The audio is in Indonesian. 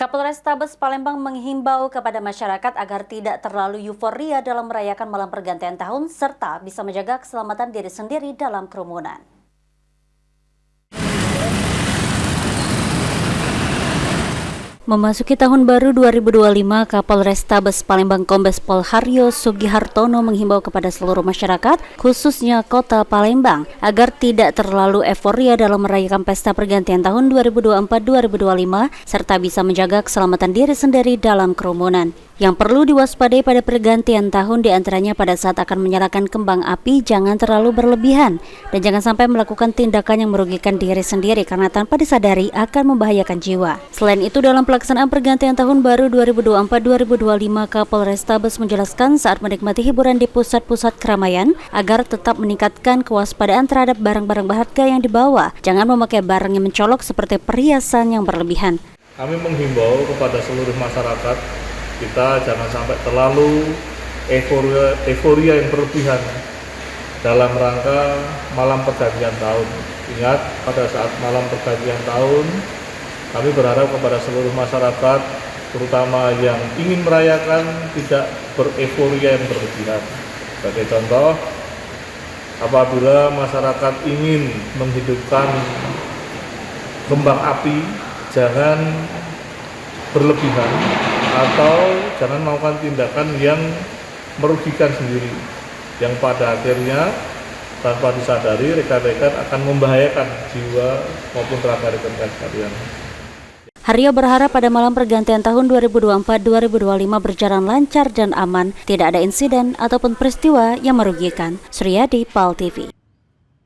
Kapolrestabes Palembang menghimbau kepada masyarakat agar tidak terlalu euforia dalam merayakan malam pergantian tahun serta bisa menjaga keselamatan diri sendiri dalam kerumunan. Memasuki tahun baru 2025, Kapolrestabes Palembang Kombes Pol Haryo Sugihartono menghimbau kepada seluruh masyarakat, khususnya Kota Palembang, agar tidak terlalu euforia dalam merayakan pesta pergantian tahun 2024-2025, serta bisa menjaga keselamatan diri sendiri dalam kerumunan. Yang perlu diwaspadai pada pergantian tahun diantaranya pada saat akan menyalakan kembang api jangan terlalu berlebihan dan jangan sampai melakukan tindakan yang merugikan diri sendiri karena tanpa disadari akan membahayakan jiwa. Selain itu, dalam pelaksanaan pergantian tahun baru 2024-2025, Kapolrestabes menjelaskan saat menikmati hiburan di pusat-pusat keramaian agar tetap meningkatkan kewaspadaan terhadap barang-barang berharga yang dibawa. Jangan memakai barang yang mencolok seperti perhiasan yang berlebihan. Kami menghimbau kepada seluruh masyarakat, kita jangan sampai terlalu euforia yang berlebihan dalam rangka malam pergantian tahun. Ingat, pada saat malam pergantian tahun, kami berharap kepada seluruh masyarakat, terutama yang ingin merayakan, tidak bereforia yang berlebihan. Sebagai contoh, apabila masyarakat ingin menghidupkan kembang api, jangan berlebihan atau jangan melakukan tindakan yang merugikan sendiri, yang pada akhirnya tanpa disadari rekan-rekan akan membahayakan jiwa maupun raga rekan-rekan sekalian. Haryo berharap pada malam pergantian tahun 2024-2025 berjalan lancar dan aman, tidak ada insiden ataupun peristiwa yang merugikan. Suryadi, PAL TV.